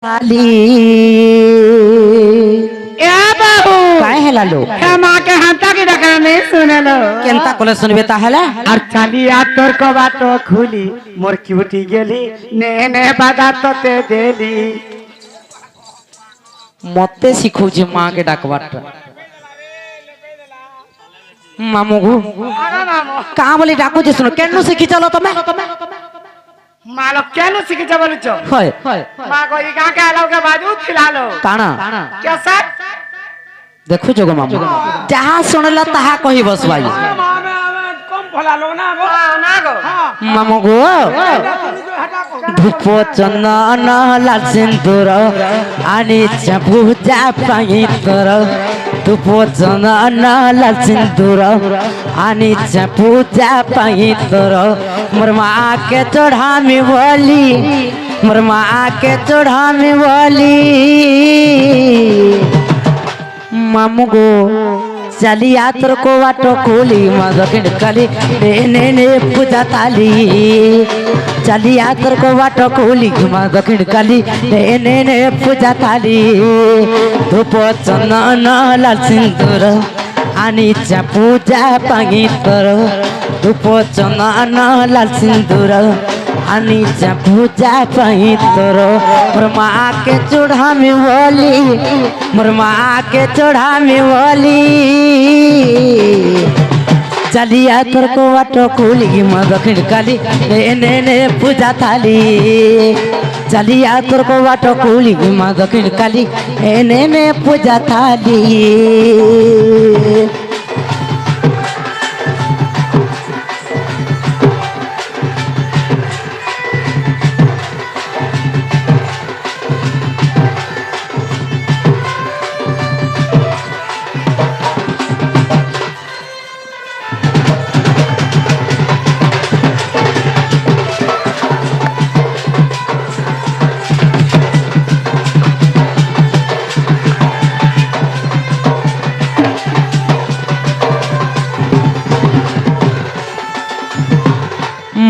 खाली ए बाबू काय है लालो हे माँ के हंता की डकरा नहीं सुने लो केंता कोले सुनबे ताहला और चलिया तोर को बातो खुली मोर क्यूटी गेली ने बादा तो ते देली मते सिखौछि मां के डाकबाटा मामुगु का बोली डाकु जे सुनो केनु सिखि चलो तमे मालो केनु सिखि जबल छो होय मां को ई का के आलो के बाजू खिलालो काना क्या सर देखु जोगो मामू जहा सुनला तहा कहि बस भाई कम फलालो ना गो ना गो मामुगु धूप चंदन लाल सिंदूर आणि पूजा पाई तर धूप चंदन लाल सिंदूर आणि पूजा पाई तर मोर माँ के चढ़ामी बोली मोर माँ के चढ़ामी बोली मामू गो चलिया तोर को वाटो खोली मदकिन कली ने पूजा ताली चलिया तोर को वाटो खोली मदकिन कली ने पूजा ताली धूप चंदन लाल सिंदूर आणि पूजा पाई तर धूप चंदन लाल सिंदूर आणि पूजा पाई तर मोर माँ के चूड़ा में बोली मोर माँ के चूड़ा में बोली चलिया तोर को वाटो खोली मदकिन काली ने पूजा थाली चलिया तोर को वाटो खोली मदकिन काली ने पूजा थाली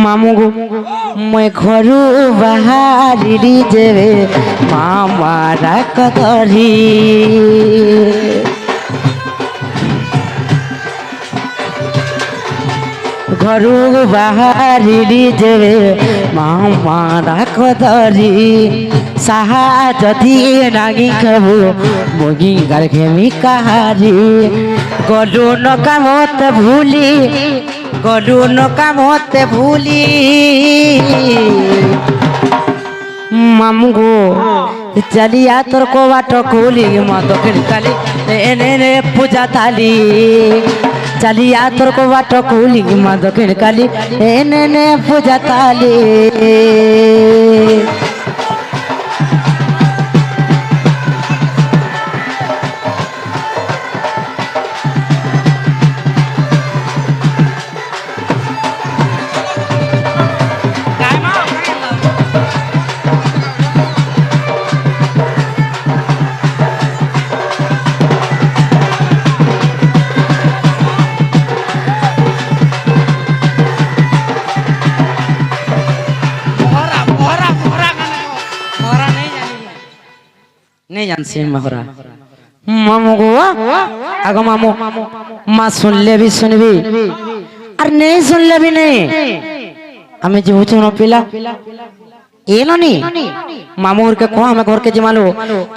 मामू गो मैं घरू बाहरी जेबे मामारा कदरी घरू बाहरी जेबे मामारा कदरी साहा जदि नागी खबू मोगी घर खेमी कहारी गलू नका मत भूली गलू नका मत भूली मामू गो चलिया तोर को बाटो खोली मदकिन काली ने पूजा थाली चलिया तोर को बाटो खोली मदकिन काली ने पूजा थाली नहीं जानसी महरा मामू गो आगो मामू माँ सुन ले भी सुनबी और नहीं सुन ले भी नहीं हमें जो चुनो पिला ए नी मामू के को हमें घर के जिमालो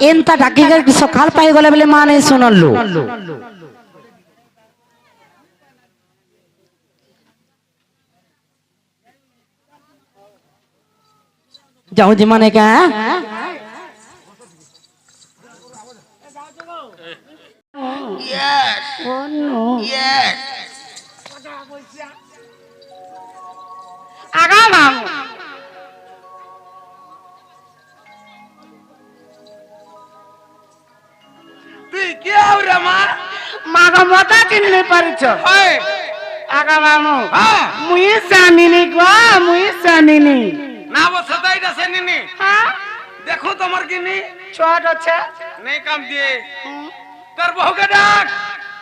एनता डाकी के सकाल पाई गले बोले माँ नहीं सुनलु जाऊं जिमाने क्या Yes. Oh no. Yes. Aga mamu. Tu क्या हो रहा माँ? माँ का मोटा किन्ने परिचय? ओए. Aga mamu. हाँ. मुझे सानिनी को मुझे सानिनी. ना वो सदाई दा सानिनी. हाँ. देखो तो मर गिनी. छोड़ अच्छा. नहीं काम दिए. तर बहु के डाक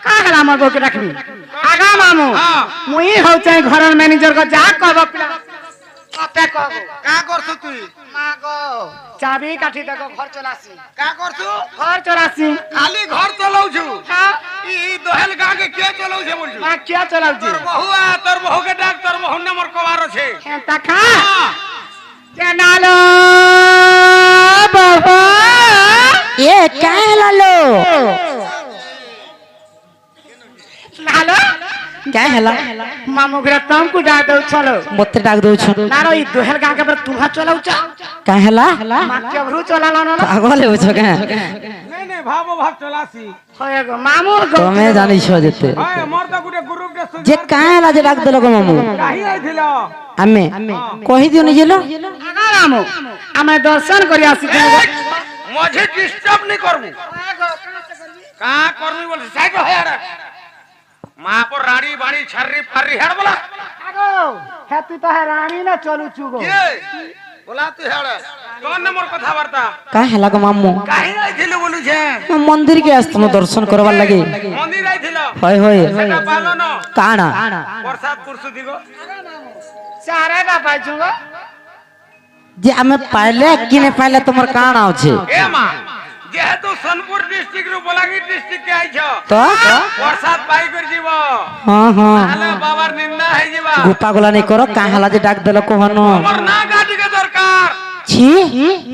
का हला मर बहु के रखबी आगा मामू मुई हो चाहे घर मैनेजर को जा कहब মতে কব কা করছু তুই মাগো চাবি কাটি দেখো ঘর চলাছি কা করছু ঘর চলাছি খালি ঘর চলাউছু হ্যাঁ ই দহেল গাকে কে চলাউছে বলছু মা কে চলাউছি তোর বহুকে ডাক তোর বহু নম্বর কবার আছে হ্যাঁ তাকা জানালো বাবা এ কাহে লালো লালো কাহে হেলা মামু ঘরে তমকু ডাক দউ চলো মতে ডাক দউছু নারো ই দোহেল গাকে पर तुहा चलाउछ কাহে হেলা মা কেবরু চলালো না পাগল হইছ কে নাই নাই ভাবো ভাব চলাছি হয়ে গো মামু গো তুমি জানিছ যেতে হয় মোর তো গুটে গ্রুপ ডে যে কাহে হেলা যে ডাক দিল গো মামু কাহি আইছিল আমি কহি দিও নিজেলো আগা মামু আমি দর্শন করি আসি মঝে ডিস্টার্ব নি করবু কা করবি বল সাইড হয়ে রে মা পর রাড়ি বাড়ি ছাররি ফাররি হেড বলা আগো হে তুই তো হে রানী না চলু চুগো কে বলা তুই হেড কোন নম্বর কথা বার্তা কাহে হেলা গো মামু কাহি আইছিল বলুছে মন্দির কে আসতম দর্শন করবার লাগি মন্দির আইছিল হয় হয় সেটা পালো না কানা প্রসাদ কুরসু দিব সারে না পাইছুগো যে আমি পাইলে কিনে পাইলে তোমার কানা আছে এ মা যেহেতু সোনপুর ডিস্ট্রিক্ট রু বলাঙ্গীর ডিস্ট্রিক্ট কে আইছ তো প্রসাদ পাই করে দিব হ্যাঁ হ্যাঁ তাহলে বাবার নিন্দা হই যাবা গোপা গুলা নাই করো কাহে হেলা যে ডাক দিল কোহনো আমার না গাটিকে দরকার ছি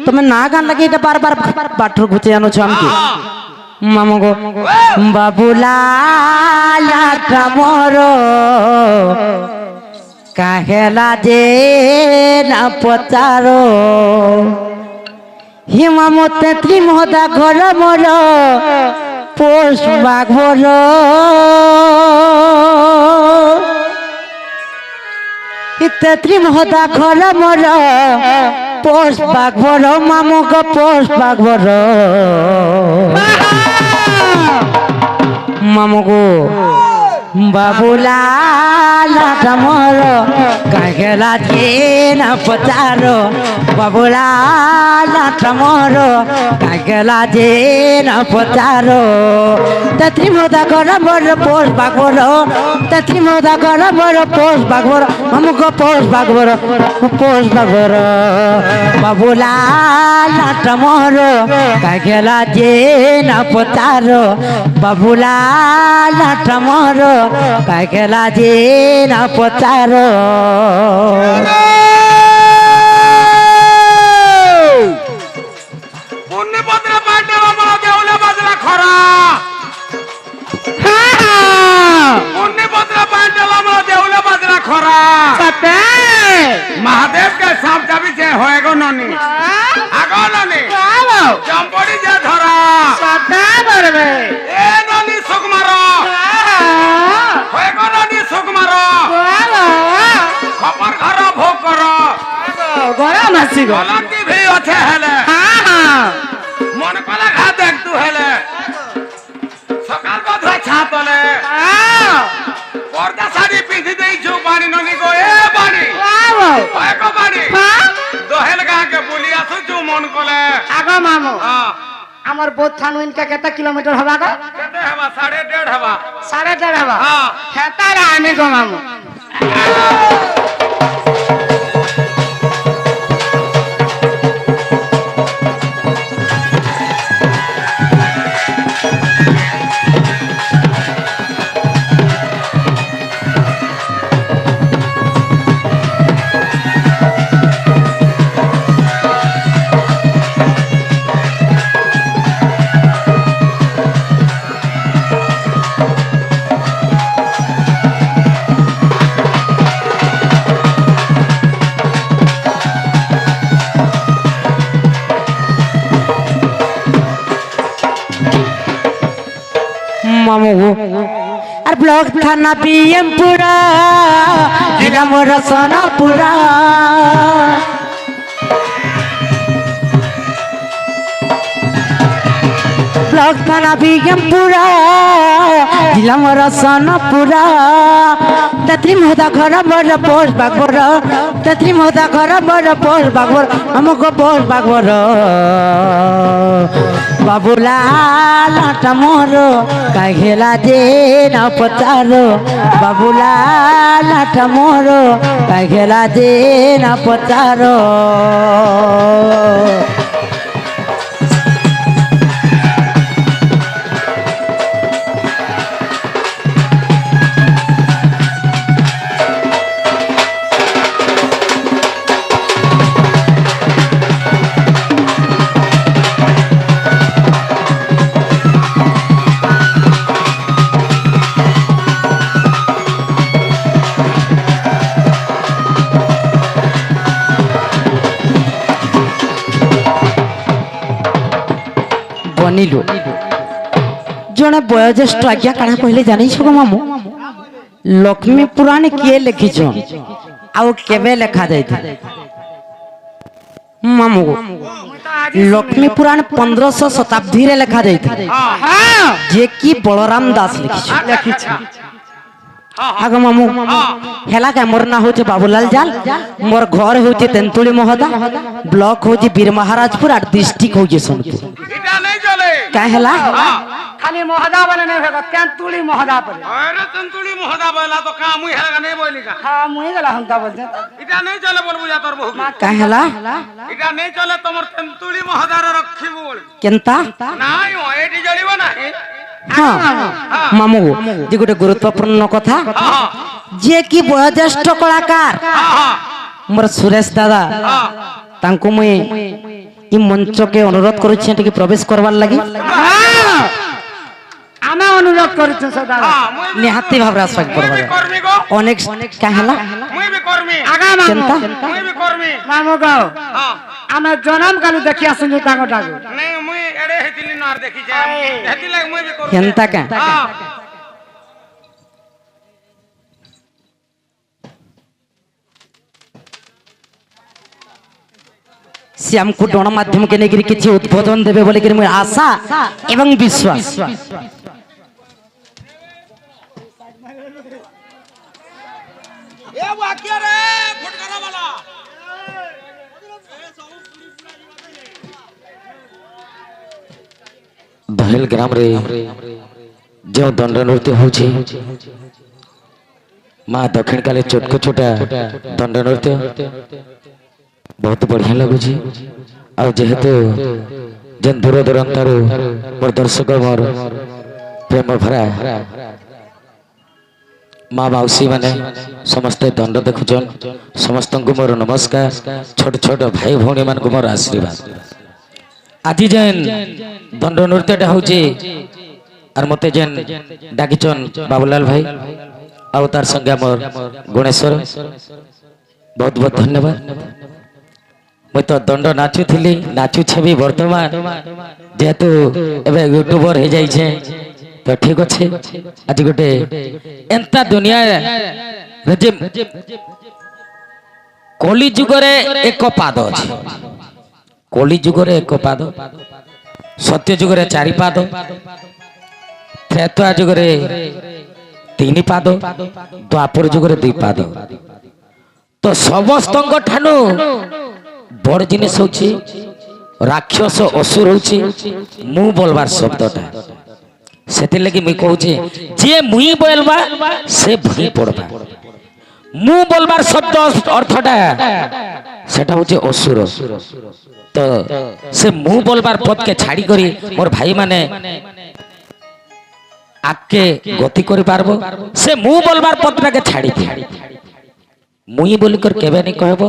তুমি না গান লাগে এটা বারবার বাটর ঘুচে আনোছো আমাকে মামা গো বাবুলা লাটা মরো কাহেলা যে না পচারো হিমামতে ত্রিমহদা ঘর মর পোষ বাঘ মর ত্রিমহদা ঘর মর পোষ বাঘ মর মামু গো পোষ বাঘ মর মামু গো বাবুলা লাটা মর কাহেলা যে না পচারো বাবুলা লাটা মর কাহেলা যে না পচারো তত্রি মোদা কর মর পোষ বাগবর তত্রি মোদা কর মর পোষ বাগবর মামুক পোষ বাগবর পোষ বাগবর বাবুলা লাটা মর কাহেলা যে না পচারো বাবুলা লাটা মর কাহেলা যে না পচারো পুণ্য পত্র পাঠে আমার দেউলে বাজরা খরা পুণ্য পত্র পাঠে আমার দেউলে বাজরা খরা সতে महादेव के सांप चाबी से होएगो ननी आगो ननी চলো चंपड़ी जे धरा সতে বলবে ए ननी सुख मारो होएगो ननी सुख मारो চলো खपर घर भोग करो গরম আসি গো कलंकी भी अच्छे हेले হ্যাঁ হ্যাঁ मन कला खा देख तू हेले सकाल बाधरा छातले पर्दा साड़ी पिंधी देई छु पानी ननी को ए पानी বাবু होएगो पानी হ্যাঁ दोहेल गा के बोली आसु छु मन कोले আগো মামু हां আমার বোধ থানু ইনকা কেতে কিলোমিটার হবা গো कहते हवा 1.5 हवा 1.5 হবা हाँ হ্যাঁ তারা আমি গো মামু মামু আর ব্লক থানা পিএম পুরা জেলা মোর সোনাপুরা ব্লক থানা পিএম পুরা জেলা মোর সোনাপুরা তত্রি মোদা ঘর মোর পোষ বাগবর তত্রি মোদা ঘর মোর পোষ বাগবর আমক পোষ বাগবর বাবুলাল মোর কাঘেলা যে না পচারো বাবুলাল মোর কাঘেলা যে না পচারো বনিলু জনে বয়োজ্যেষ্ঠ আজ্ঞা কাଣା কহিলে জানিছ গো মামু লক্ষ্মী পুরাণ কিଏ ଲେଖିଛ ଆଉ କେବେ ଲେଖା ଯାଇଥିଲା ମାମୁ ଲକ୍ଷ୍ମୀ ପୁରାଣ 1500 ଶତାବ୍ଦୀରେ ଲେଖା ଯାଇଥିଲା ଯେ କି ବଳରାମ ଦାସ ଲେଖିଛ আগ মামু হেলা কে মোর না হচ্ছে বাবুলাল জাল মোর ঘর হচ্ছে তেন্তুলি মহদা ব্লক হচ্ছে বীর মহারাজপুর আর ডিস্ট্রিক্ট হচ্ছে সোনপুর এটা নেই চলে কা হেলা খালি মহদা বলে নেই ভেগো তেঁতুলি মহদা বলে আরে তন্তুলি মহদা বলা তো কা মুই হেলা নেই বলি কা হ্যাঁ মুই গেলা হন্তা বলছে এটা নেই চলে বলবো যা তোর বহু কা হেলা এটা নেই চলে তোমার তেন্তুলি মহদার রক্ষিব বল কেনতা নাই ও এটি জড়িব না হ্যাঁ মামু যে গোটে গুরুত্বপূর্ণ কথা যে কি বয়োজ্যেষ্ঠ কলাকার মোর সুরেশ দাদা তাঙ্কু মুই ই মঞ্চকে অনুরোধ করছি টিকে প্রবেশ করবার লাগি আমি অনুরোধ করছি সদা নিহাতি ভাবে আসবাক করবা কর্মী গো অনেক কাহেলা মুই বি কর্মী আগা মামু কেনতা মুই বি কর্মী মামু গাও হ্যাঁ আমি জনম কালু দেখি আসুনি টাঙ্গটাগু নাই মুই এড়ে হেতিলি নার দেখি যা হেতি লাগ মুই বি কর্মী কেনতা কা হ্যাঁ সে আমকু গণমাধ্যমকে নেই কিছু উদ্বোধন দেবে বলে কি মোর আশা এবং বিশ্বাস এ বাকিয়া রে ফুটকারা वाला दहेल ग्राम रे जो दंड नृत्य होछि माँ दक्षिण काले छोटको छोटा दंड नृत्य बहुत बढ़िया लगुछि आ जेहेतु जेन दूर दूरांतर मोर दर्शक मोर प्रेम भरा माँ मौसी माने समस्ते दंड देखुछन समस्त को मोर नमस्कार छोट छोट भाई भौणी मान को मोर आशीर्वाद आज जेन दंड नृत्यटा होछि आर मते जेन डाकिचन बाबूलाल भाई आउ तार संगे मोर गणेश्वर बहुत बहुत धन्यवाद मैं तो दंड नाचु थिली नाचु छबी वर्तमान जेहेतु एबे यूट्यूबर हे जाई छे तो ठीक अच्छे आज गोटे एंता दुनिया रे कली जुगरे एक पाद अछि कली जुगरे एक पाद सत्य जुगरे चारि पाद त्रेता जुगरे तीन पाद द्वापर जुगरे दुई पाद तो समस्त ठानु बड़ जिनिस होछि राक्षस असुर होछि मु बोलबार शब्दटा सेति लगी मुई कहूछि जे मुई बोलबा से भई पड़बा मु बोलबार शब्द अर्थटा सेटा होछि असुर तो से मु बोलबार पद के छाड़ी करी मोर भाई माने आके गति करि पारबो से मु बोलबार पदटा के छाड़ी मुई बोली कर केबे नहीं कहबो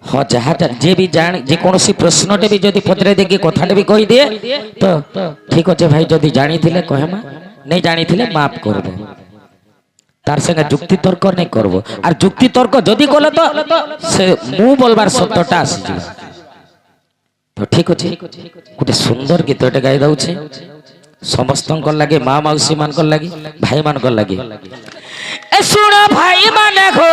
हाँ जहाँ जे भी जान जे कौन सी प्रश्नटे भी जदि पचरे देगी कथाटे भी कही दिए तो ठीक अच्छे भाई जदि जानी थिले कहमा नहीं जानी थिले माफ कर दे तार संगे जुक्ति तर्क नहीं करबो आर जुक्ति तर्क जदि कले तो से मु बोलबार शब्दटा आसी जिवो तो ठीक अच्छे गोटे सुंदर गीतटे गाई दउछे समस्त लगे माँ मौसी मान लगे भाई मान लगे ए सुन भाई माने गो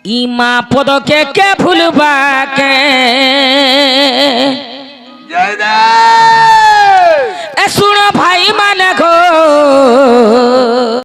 ई माँ पद के भूलबा के जय दे ए सुन भाई माने गो